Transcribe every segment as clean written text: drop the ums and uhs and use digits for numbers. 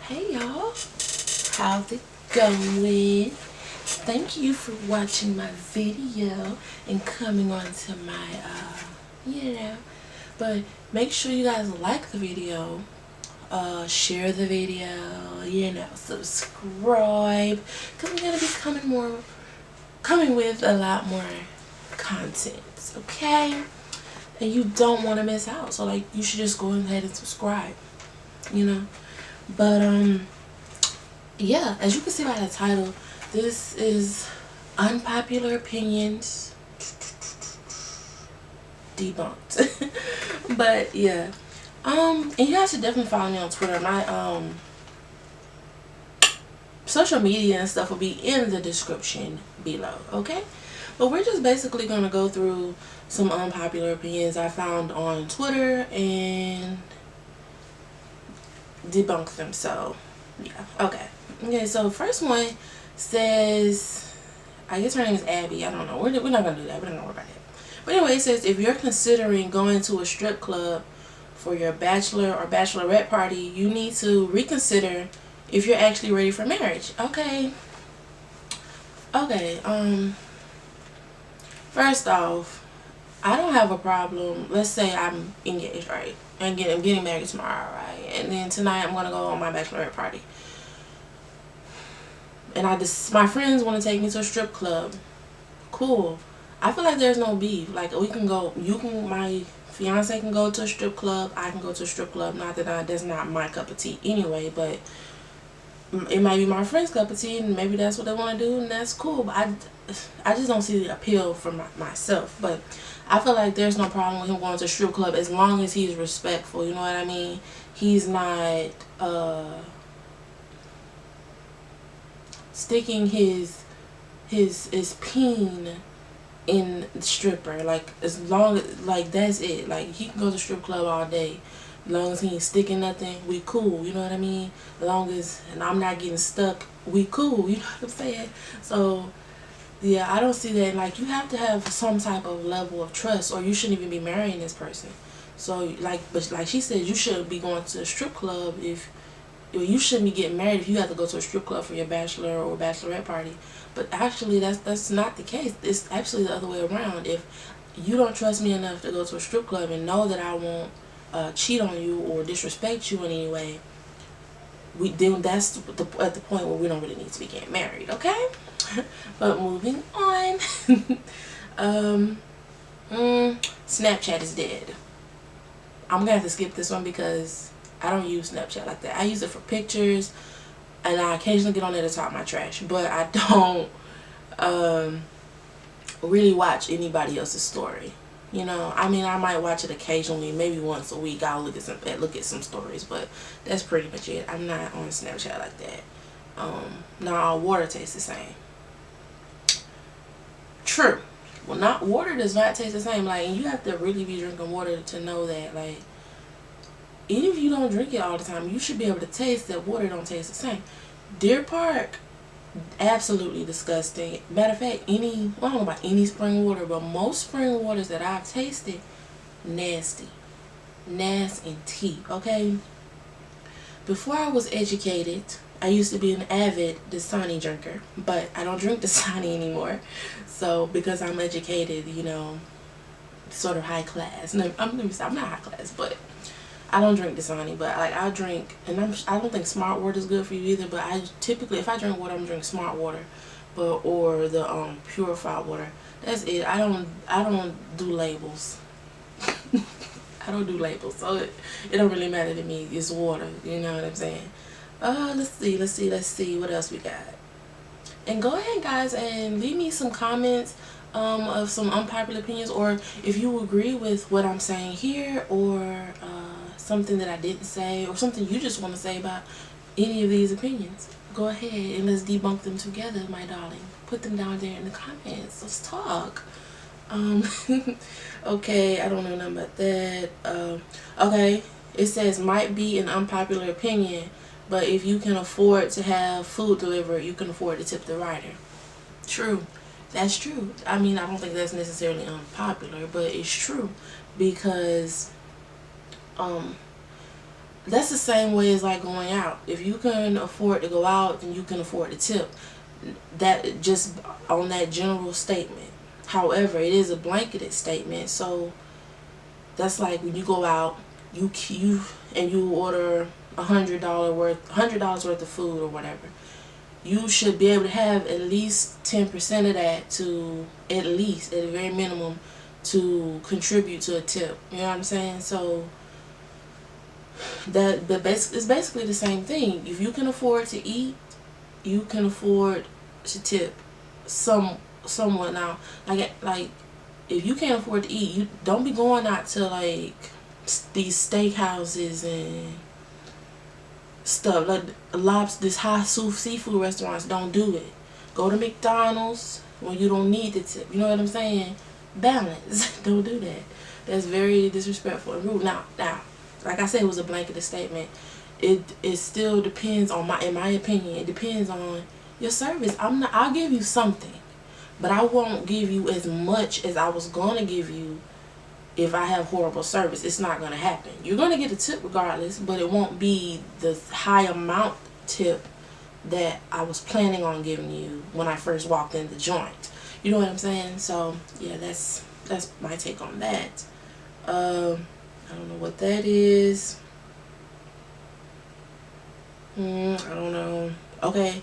Hey y'all, how's it going? Thank you for watching my video and coming on to my but make sure you guys like the video, share the video, subscribe, because I'm gonna be coming with a lot more content, okay? And you don't want to miss out, so like you should just go ahead and subscribe, but yeah, as you can see by the title, this is unpopular opinions debunked. But yeah, and you guys should definitely follow me on Twitter. My social media and stuff will be in the description below, okay? But we're just basically going to go through some unpopular opinions I found on Twitter and debunk them. So yeah, okay, so first one says, I guess her name is Abby, I don't know, we're not gonna do that, we're not gonna worry about it. But anyway, it says, if you're considering going to a strip club for your bachelor or bachelorette party, you need to reconsider if you're actually ready for marriage. Okay, first off, I don't have a problem. Let's say I'm engaged, right? I'm getting married tomorrow, right? And then tonight I'm gonna go on my bachelorette party. And my friends want to take me to a strip club. Cool. I feel like there's no beef. Like, we can go. My fiance can go to a strip club. I can go to a strip club. Not that that's not my cup of tea anyway, but it might be my friend's cup of tea, and maybe that's what they want to do, and that's cool. But I just don't see the appeal for myself. But I feel like there's no problem with him going to a strip club as long as he's respectful. You know what I mean? He's not sticking his peen in the stripper. Like, as long as, like, that's it. Like, he can go to the strip club all day. As long as he ain't sticking nothing, we cool. You know what I mean? As long as, and I'm not getting stuck, we cool. You know what I'm saying? So yeah, I don't see that. Like, you have to have some type of level of trust, or you shouldn't even be marrying this person. So but like she said, you shouldn't be going to a strip club you shouldn't be getting married if you have to go to a strip club for your bachelor or bachelorette party. But actually, that's not the case. It's actually the other way around. If you don't trust me enough to go to a strip club and know that I won't cheat on you or disrespect you in any way, then that's at the point where we don't really need to be getting married, okay? But moving on. Snapchat is dead. I'm gonna have to skip this one because I don't use Snapchat like that. I use it for pictures, and I occasionally get on there to talk my trash, but I don't really watch anybody else's story. You know, I mean, I might watch it occasionally, maybe once a week. I'll look at some stories, but that's pretty much it. I'm not on Snapchat like that. Now, all water tastes the same. True. Well, water does not taste the same. Like, you have to really be drinking water to know that. Like, even if you don't drink it all the time, you should be able to taste that water don't taste the same. Deer Park, absolutely disgusting. Matter of fact, I don't know about any spring water, but most spring waters that I've tasted, nasty. Nasty, okay? Before I was educated, I used to be an avid Dasani drinker, but I don't drink Dasani anymore. So, because I'm educated, sort of high class. No, I'm not high class, but I don't drink Dasani, but like I drink, and I don't think Smart Water is good for you either. But I typically, if I drink water, I'm drinking Smart Water, or the purified water. That's it. I don't do labels. I don't do labels, so it don't really matter to me. It's water. You know what I'm saying? Let's see what else we got. And go ahead, guys, and leave me some comments of some unpopular opinions, or if you agree with what I'm saying here, or something that I didn't say, or something you just want to say about any of these opinions. Go ahead and let's debunk them together, my darling. Put them down there in the comments. Let's talk. Okay, I don't know nothing about that. Okay, it says, might be an unpopular opinion, but if you can afford to have food delivered, you can afford to tip the rider. True. That's true. I mean, I don't think that's necessarily unpopular, but it's true, because that's the same way as like going out. If you can afford to go out, then you can afford to tip. That just on that general statement. However, it is a blanketed statement, so that's like when you go out, you and you order $100 worth of food or whatever. You should be able to have at least 10% of that to, at least at a very minimum, to contribute to a tip. You know what I'm saying? So it's basically the same thing. If you can afford to eat, you can afford to tip somewhat. Now, like if you can't afford to eat, you don't be going out to like these steakhouses and stuff like this high seafood restaurants. Don't do it. Go to McDonald's when you don't need the tip. You know what I'm saying? Balance. Don't do that. That's very disrespectful and rude. Now, like I said, it was a blanketed statement. It still depends on in my opinion, it depends on your service. I'll give you something, but I won't give you as much as I was gonna give you if I have horrible service. It's not gonna happen. You're gonna get a tip regardless, but it won't be the high amount tip that I was planning on giving you when I first walked in the joint. You know what I'm saying? So yeah, that's my take on that. I don't know what that is. I don't know. Okay,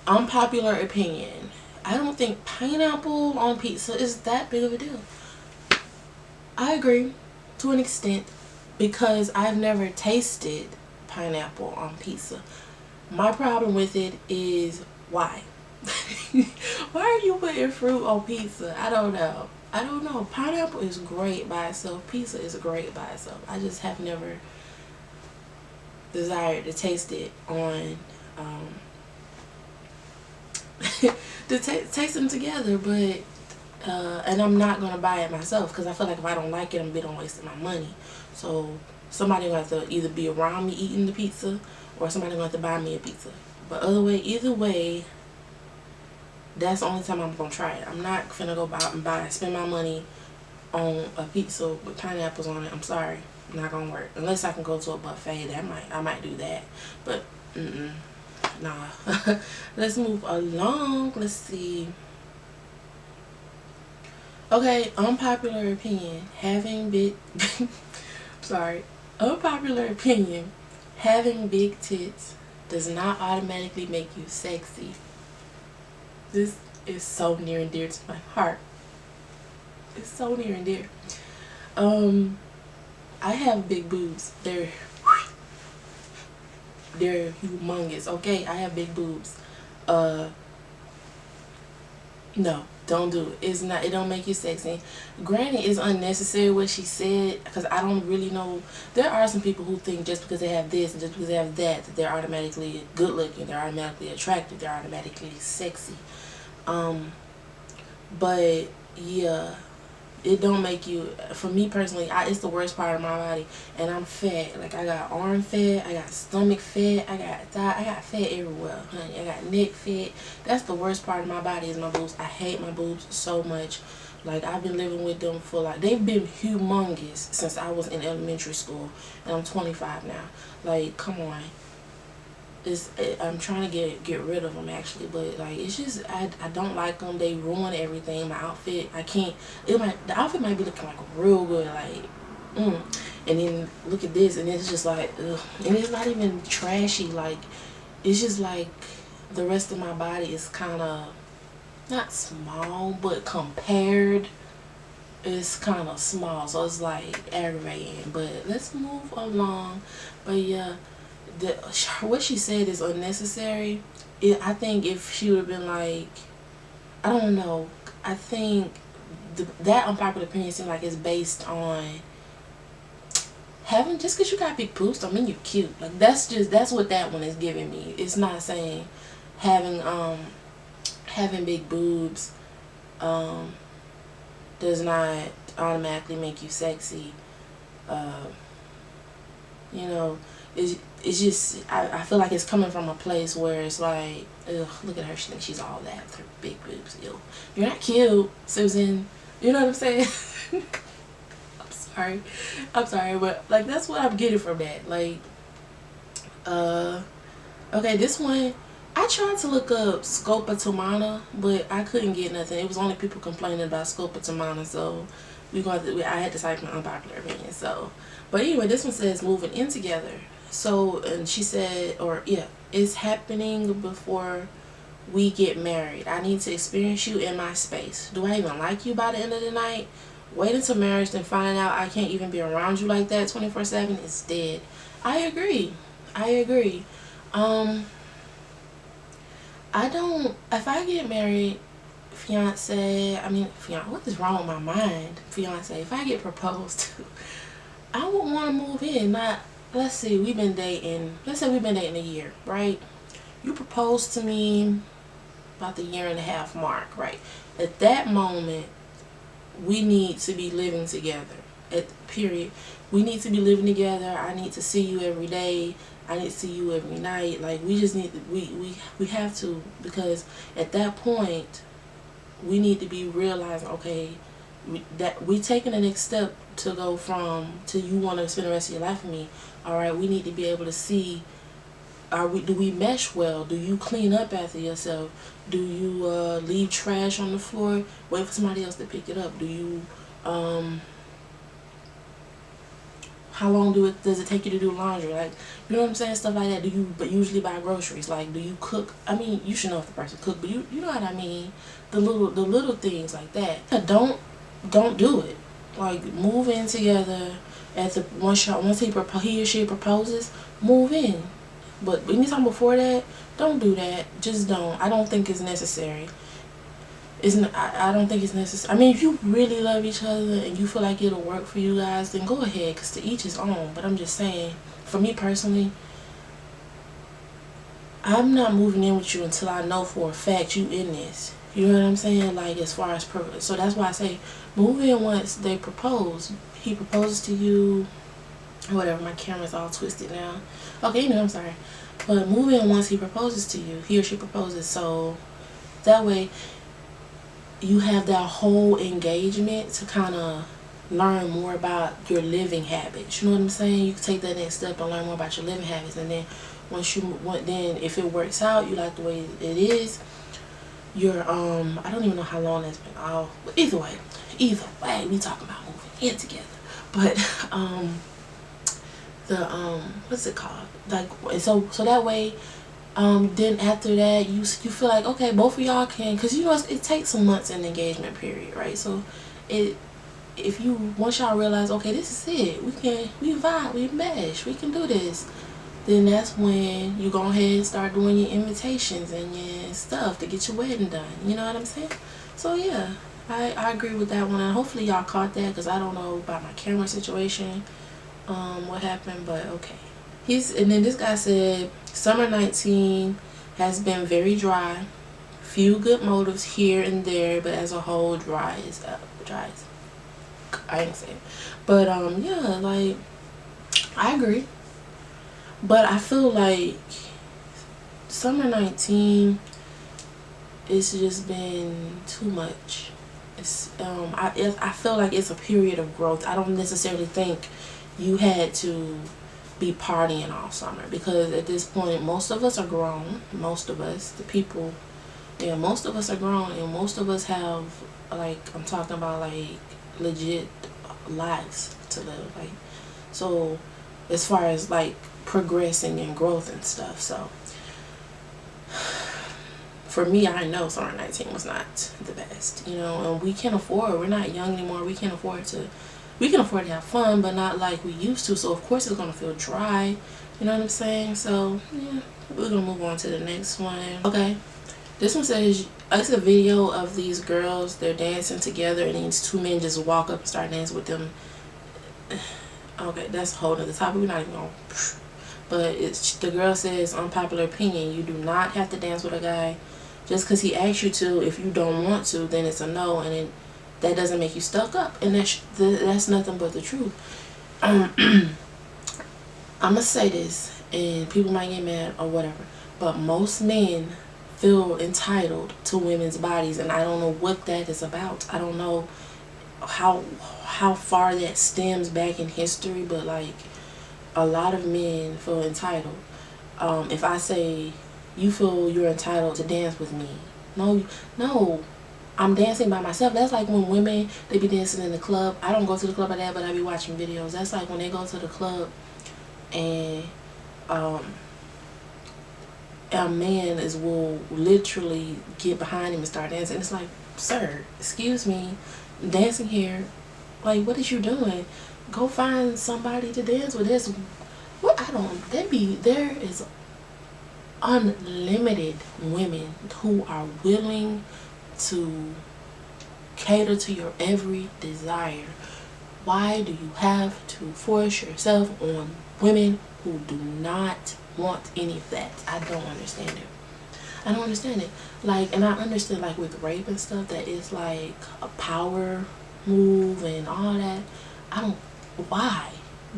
unpopular opinion. I don't think pineapple on pizza is that big of a deal. I agree to an extent because I've never tasted pineapple on pizza. My problem with it is why? Why are you putting fruit on pizza? I don't know. Pineapple is great by itself. Pizza is great by itself. I just have never desired to taste it on to taste them together, but and I'm not gonna buy it myself because I feel like if I don't like it, I'm bitter on wasting my money. So somebody gonna have to either be around me eating the pizza or somebody gonna have to buy me a pizza. But either way, that's the only time I'm gonna try it. I'm not gonna go out and spend my money on a pizza with pineapples on it. I'm sorry, not gonna work. Unless I can go to a buffet, I might do that. But nah. Let's move along. Let's see. Okay, unpopular opinion. Unpopular opinion. Having big tits does not automatically make you sexy. This is so near and dear to my heart. It's so near and dear. I have big boobs. They're humongous. Okay, I have big boobs. No, don't do it. It don't make you sexy. Granted, it's unnecessary what she said because I don't really know. There are some people who think just because they have this and just because they have that they're automatically good looking, they're automatically attractive, they're automatically sexy. But yeah, it don't make you. For me personally, it's the worst part of my body, and I'm fat. Like I got arm fat, I got stomach fat, I got fat everywhere, honey. I got neck fat. That's the worst part of my body is my boobs. I hate my boobs so much. Like I've been living with them for they've been humongous since I was in elementary school, and I'm 25 now. Like come on. I'm trying to get rid of them actually, but like it's just I don't like them. They ruin everything. My outfit, I can't. The outfit might be looking like real good, like and then look at this, and it's just like ugh. And it's not even trashy. Like it's just like the rest of my body is kind of not small, but compared, it's kind of small. So it's like aggravating. But let's move along. But yeah. What she said is unnecessary. I think if she would have been like, I don't know, I think that unpopular opinion seems like it's based on having, just because you got big boobs don't mean you're cute. Like that's what that one is giving me. It's not saying having big boobs does not automatically make you sexy. You know, it's just I feel like it's coming from a place where it's like, ugh, look at her, she thinks she's all that with her big boobs. Ew. You're not cute, Susan. You know what I'm saying? I'm sorry, but like that's what I'm getting from that. Like Okay, this one, I tried to look up scopotomana, but I couldn't get nothing. It was only people complaining about scopotomana, so I had to type in unpopular opinion. So, but anyway, this one says moving in together. So, and she said, or yeah, it's happening before we get married. I need to experience you in my space. Do I even like you by the end of the night? Wait until marriage, then find out I can't even be around you like that 24/7. It's dead. I agree. I agree. I don't, if I get married, what is wrong with my mind? Fiance, if I get proposed to, I would want to move in. Not, let's say we've been dating a year, right? You proposed to me about the 1.5 year mark, right? At that moment, we need to be living together. Period. We need to be living together. I need to see you every day. I need to see you every night. Like, we just need to, we have to, because at that point we need to be realizing, okay, that we taking the next step to go from to you want to spend the rest of your life with me. All right, we need to be able to see, do we mesh well? Do you clean up after yourself? Do you leave trash on the floor? Wait for somebody else to pick it up? Do you how long does it take you to do laundry? Like, you know what I'm saying? Stuff like that. Do you usually buy groceries? Like, do you cook? I mean, you should know if the person cook, but you know what I mean? The little things like that. Don't do it. Like, move in together. At the once he or she proposes, move in. But anytime before that, don't do that. Just don't. I don't think it's necessary. I don't think it's necessary. I mean, if you really love each other and you feel like it'll work for you guys, then go ahead, because to each his own. But I'm just saying, for me personally, I'm not moving in with you until I know for a fact you in this. You know what I'm saying? Like, as far as purpose. So that's why I say move in once they propose. He proposes to you, whatever. My camera's all twisted now. Okay, I'm sorry. But move in once he proposes to you. He or she proposes. So that way you have that whole engagement to kind of learn more about your living habits. You know what I'm saying? You can take that next step and learn more about your living habits, and then then if it works out, you like the way it is, you're I don't even know how long that's been off, but either way we talking about moving in together. But what's it called, like, so that way then after that you feel like, okay, both of y'all can, because it takes some months in the engagement period, right? So once y'all realize, okay, this is it, we vibe, we mesh, we can do this, then that's when you go ahead and start doing your invitations and your stuff to get your wedding done. You know what I'm saying? So yeah, I agree with that one, and hopefully y'all caught that, because I don't know about my camera situation, what happened, but okay. And then this guy said, summer 19 has been very dry. Few good motives here and there, but as a whole, dry as I ain't saying. But yeah, like, I agree. But I feel like summer 19, it's just been too much. It's I feel like it's a period of growth. I don't necessarily think you had to be partying all summer, because at this point most of us are grown. Most of us, most of us are grown, and most of us have, like, I'm talking about, like, legit lives to live. Like, so as far as, like, progressing and growth and stuff. So for me, I know summer 19 was not the best, and we're not young anymore. We can afford to have fun, but not like we used to. So of course it's gonna feel dry. You know what I'm saying? So yeah, we're gonna move on to the next one. Okay, this one says it's a video of these girls. They're dancing together, and these two men just walk up and start dancing with them. Okay, that's a whole nother topic. We're not even gonna. But the girl says, unpopular opinion, you do not have to dance with a guy just because he asks you to. If you don't want to, then it's a no, and that doesn't make you stuck up, and that's nothing but the truth. I'm gonna say this, and people might get mad or whatever, but most men feel entitled to women's bodies, and I don't know what that is about. I don't know how far that stems back in history, but like, a lot of men feel entitled. if I say you feel you're entitled to dance with me, no, I'm dancing by myself. That's like when women, they be dancing in the club. I don't go to the club like that, but I be watching videos. That's like when they go to the club and a man will literally get behind him and start dancing. It's like, sir, excuse me, I'm dancing here. Like, what is you doing? Go find somebody to dance with. This, what I don't. There is unlimited women who are willing to cater to your every desire. Why do you have to force yourself on women who do not want any of that? I don't understand it. I don't understand it. Like, and I understand, like, with rape and stuff, that it's like a power move and all that. I don't. Why?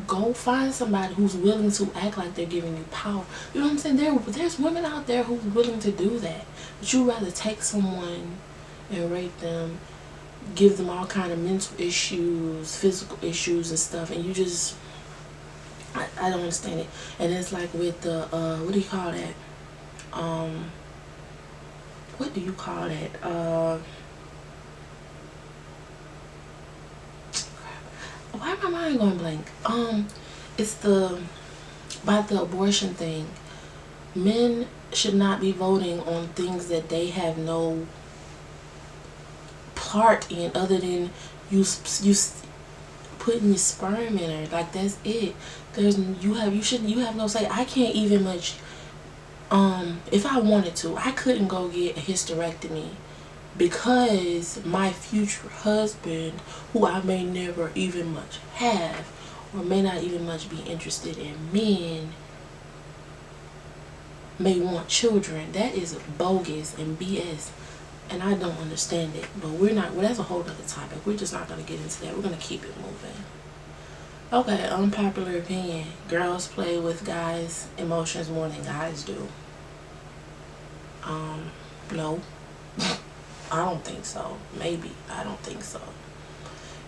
Go find somebody who's willing to act like they're giving you power. You know what I'm saying? There's women out there who's willing to do that. But you'd rather take someone and rape them, give them all kind of mental issues, physical issues and stuff, and you just, I don't understand it. And it's like with the what do you call that? What do you call that? Why am my mind going blank? It's about the abortion thing. Men should not be voting on things that they have no part in, other than you putting your sperm in her. Like, that's it. You have no say. I can't even much. If I wanted to, I couldn't go get a hysterectomy because my future husband, who I may never even much have, or may not even much be interested in men, may want children. That is bogus and BS, and I don't understand it. But we're not. Well, that's a whole other topic. We're just not gonna get into that. We're gonna keep it moving. Okay, unpopular opinion: girls play with guys' emotions more than guys do. No. I don't think so. Maybe. I don't think so.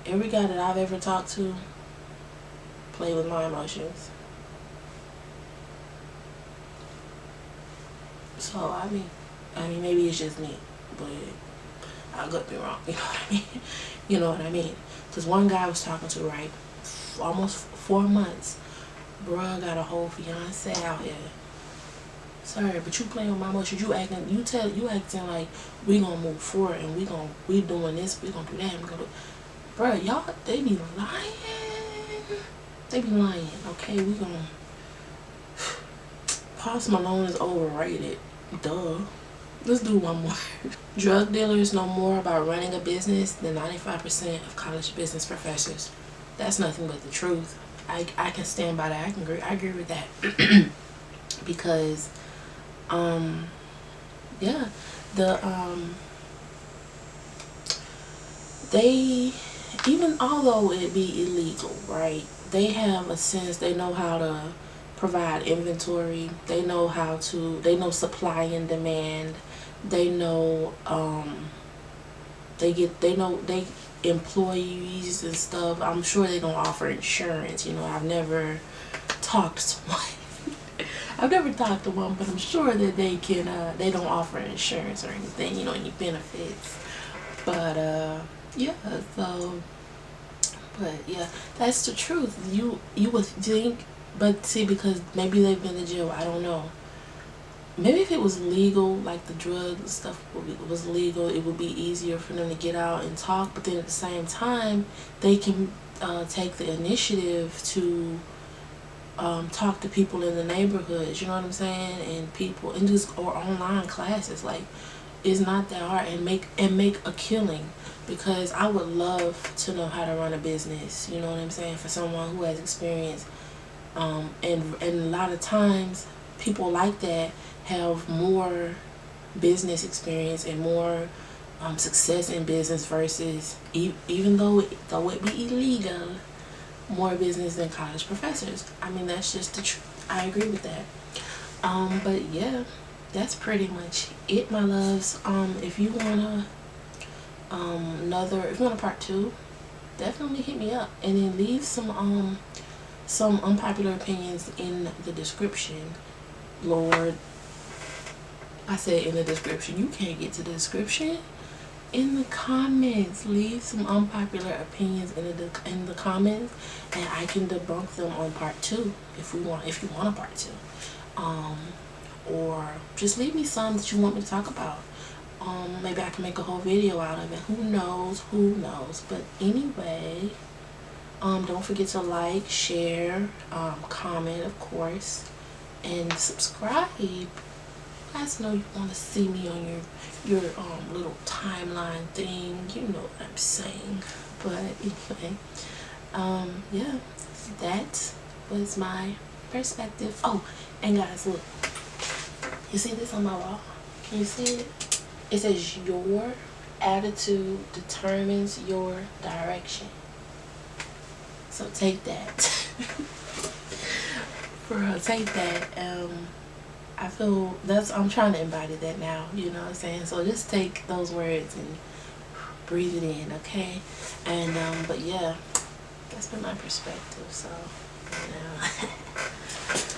Every guy that I've ever talked to play with my emotions. So, I mean, maybe it's just me, but I could be wrong. You know what I mean? You know what I mean? Because one guy I was talking to, right, almost 4 months, bruh got a whole fiance out here. Sorry, but you playing with my emotions. You acting like we gonna move forward and we doing this, we gonna do that, we gonna do. Bruh, y'all, they be lying. They be lying. Okay, we gonna. Post Malone is overrated. Duh. Let's do one more. Drug dealers know more about running a business than 95% of college business professors. That's nothing but the truth. I can stand by that. I agree with that. Because yeah, they, even although it be illegal, right, they have a sense, they know how to provide inventory, they know supply and demand, they know they employees and stuff. I'm sure they don't offer insurance. You know, I've never talked to one. I've never talked to one, but I'm sure that they don't offer insurance or anything, you know, any benefits. But yeah, so, but yeah, that's the truth. You would think, but see, because maybe they've been to jail, I don't know. Maybe if it was legal, like the drug stuff was legal, it would be easier for them to get out and talk. But then at the same time, they can take the initiative to talk to people in the neighborhoods, you know what I'm saying, and people, and just, or online classes. Like, it's not that hard, and make a killing, because I would love to know how to run a business, you know what I'm saying, for someone who has experience. And a lot of times people like that have more business experience and more success in business versus, even though it be illegal, more business than college professors. I mean, that's just the truth. I agree with that. But yeah, that's pretty much it, my loves. If you wanna if you want a part 2, definitely hit me up, and then leave some unpopular opinions in the description. Lord, I said in the description. You can't get to the description. In the comments, leave some unpopular opinions in the comments, and I can debunk them on part 2 if you want a part 2. Or just leave me some that you want me to talk about. Maybe I can make a whole video out of it. Who knows? But anyway, don't forget to like, share, comment, of course, and subscribe. You guys know you want to see me on your little timeline thing. You know what I'm saying. But anyway, yeah, that was my perspective. Oh, and guys, look, you see this on my wall? Can you see it? It says your attitude determines your direction. So take that. For real, take that. I feel I'm trying to embody that now, you know what I'm saying? So just take those words and breathe it in, okay? And but yeah, that's been my perspective. So you know.